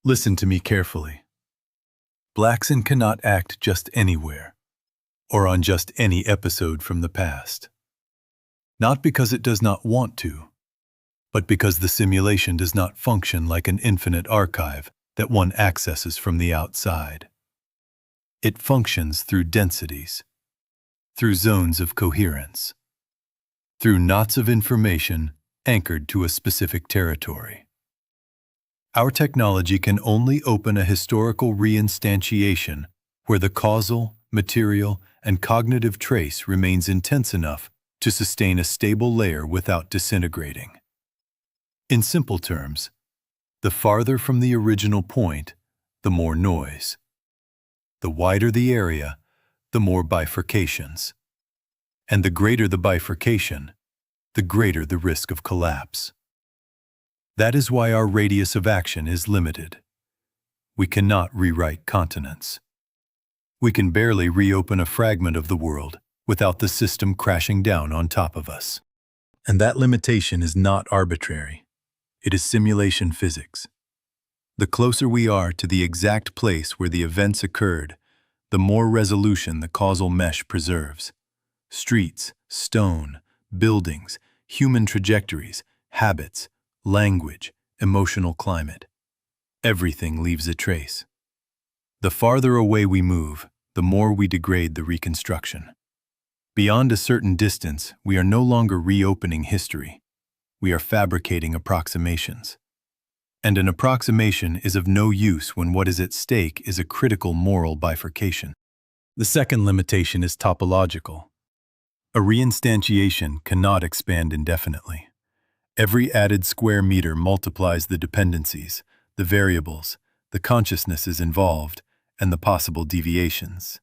Listen to me carefully. Blaxxun cannot act just anywhere, or on just any episode from the past. Not because it does not want to, but because the simulation does not function like an infinite archive that one accesses from the outside. It functions through densities, through zones of coherence, through knots of information anchored to a specific territory. Our technology can only open a historical reinstantiation where the causal, material, and cognitive trace remains intense enough to sustain a stable layer without disintegrating. In simple terms, the farther from the original point, the more noise. The wider the area, the more bifurcations. And the greater the bifurcation, the greater the risk of collapse. That is why our radius of action is limited. We cannot rewrite continents. We can barely reopen a fragment of the world without the system crashing down on top of us. And that limitation is not arbitrary. It is simulation physics. The closer we are to the exact place where the events occurred, the more resolution the causal mesh preserves. Streets, stone, buildings, human trajectories, habits, language, emotional climate. Everything leaves a trace. The farther away we move, the more we degrade the reconstruction. Beyond a certain distance, we are no longer reopening history. We are fabricating approximations. And an approximation is of no use when what is at stake is a critical moral bifurcation. The second limitation is topological. A reinstantiation cannot expand indefinitely. Every added square meter multiplies the dependencies, the variables, the consciousnesses involved, and the possible deviations.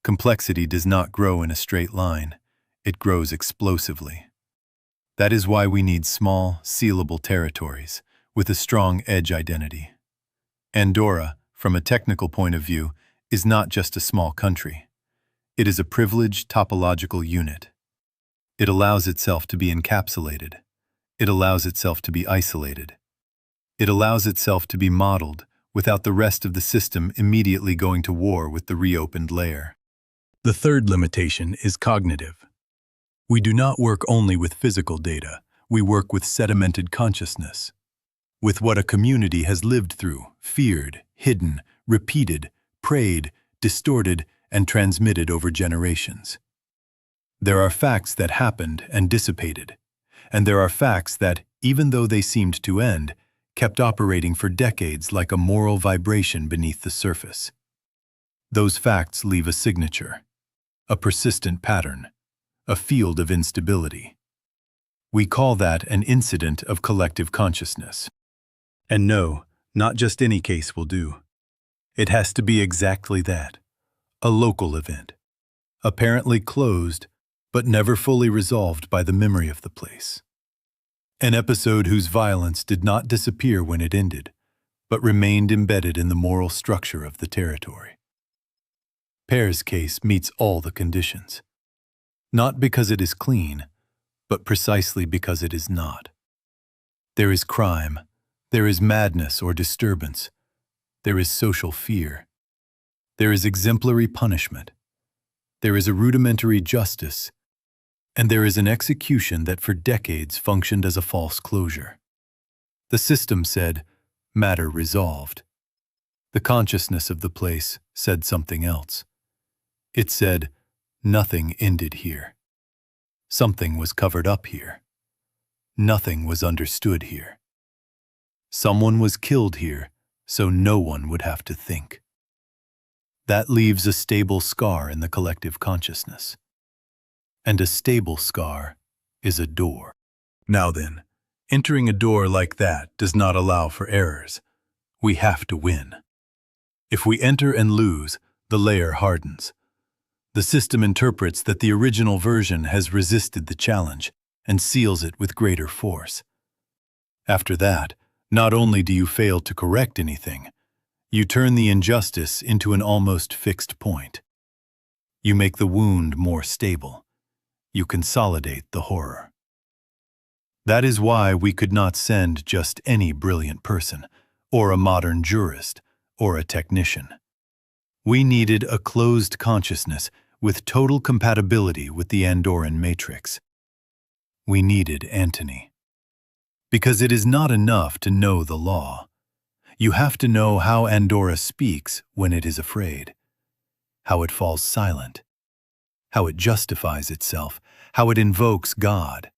Complexity does not grow in a straight line. It grows explosively. That is why we need small, sealable territories with a strong edge identity. Andorra, from a technical point of view, is not just a small country. It is a privileged topological unit. It allows itself to be encapsulated. It allows itself to be isolated. It allows itself to be modeled without the rest of the system immediately going to war with the reopened layer. The third limitation is cognitive. We do not work only with physical data. We work with sedimented consciousness, with what a community has lived through, feared, hidden, repeated, prayed, distorted, and transmitted over generations. There are facts that happened and dissipated, and there are facts that, even though they seemed to end, kept operating for decades like a moral vibration beneath the surface. Those facts leave a signature, a persistent pattern, a field of instability. We call that an incident of collective consciousness. And no, not just any case will do. It has to be exactly that, a local event, apparently closed, but never fully resolved by the memory of the place. An episode whose violence did not disappear when it ended, but remained embedded in the moral structure of the territory. Pere's case meets all the conditions. Not because it is clean, but precisely because it is not. There is crime, there is madness or disturbance, there is social fear, there is exemplary punishment, there is a rudimentary justice, and there is an execution that for decades functioned as a false closure. The system said, matter resolved. The consciousness of the place said something else. It said, nothing ended here. Something was covered up here. Nothing was understood here. Someone was killed here, so no one would have to think. That leaves a stable scar in the collective consciousness. And a stable scar is a door. Now then, entering a door like that does not allow for errors. We have to win. If we enter and lose, the layer hardens. The system interprets that the original version has resisted the challenge and seals it with greater force. After that, not only do you fail to correct anything, you turn the injustice into an almost fixed point. You make the wound more stable. You consolidate the horror. That is why we could not send just any brilliant person, or a modern jurist, or a technician. We needed a closed consciousness with total compatibility with the Andorran matrix. We needed Antoni. Because it is not enough to know the law. You have to know how Andorra speaks when it is afraid, how it falls silent, how it justifies itself, how it invokes God,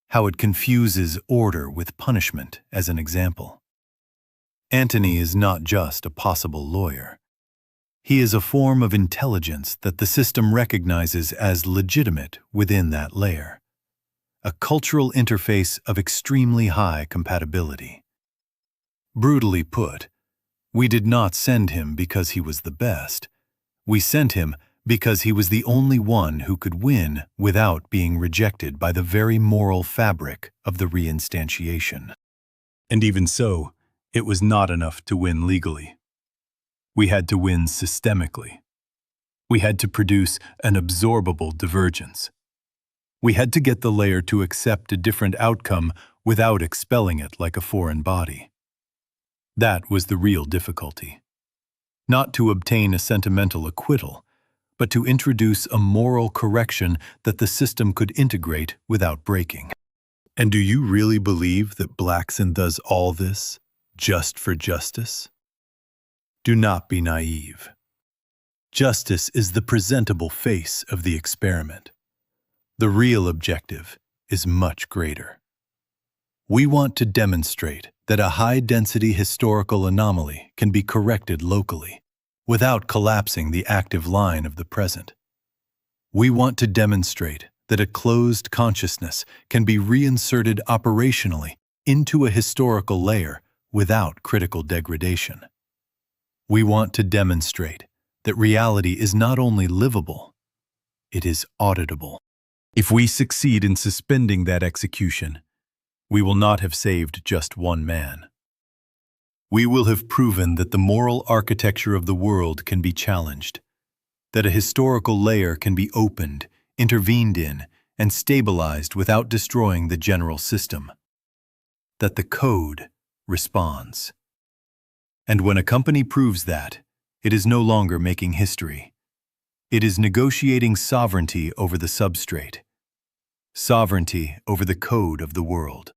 how it confuses order with punishment, as an example. Antoni is not just a possible lawyer. He is a form of intelligence that the system recognizes as legitimate within that layer. A cultural interface of extremely high compatibility. Brutally put, we did not send him because he was the best. We sent him because he was the only one who could win without being rejected by the very moral fabric of the reinstantiation. And even so, it was not enough to win legally. We had to win systemically. We had to produce an absorbable divergence. We had to get the layer to accept a different outcome without expelling it like a foreign body. That was the real difficulty. Not to obtain a sentimental acquittal, but to introduce a moral correction that the system could integrate without breaking. And do you really believe that Blaxxun does all this just for justice? Do not be naive. Justice is the presentable face of the experiment. The real objective is much greater. We want to demonstrate that a high-density historical anomaly can be corrected locally, without collapsing the active line of the present. We want to demonstrate that a closed consciousness can be reinserted operationally into a historical layer without critical degradation. We want to demonstrate that reality is not only livable, it is auditable. If we succeed in suspending that execution, we will not have saved just one man. We will have proven that the moral architecture of the world can be challenged, that a historical layer can be opened, intervened in, and stabilized without destroying the general system, that the code responds. And when a company proves that, it is no longer making history. It is negotiating sovereignty over the substrate, sovereignty over the code of the world.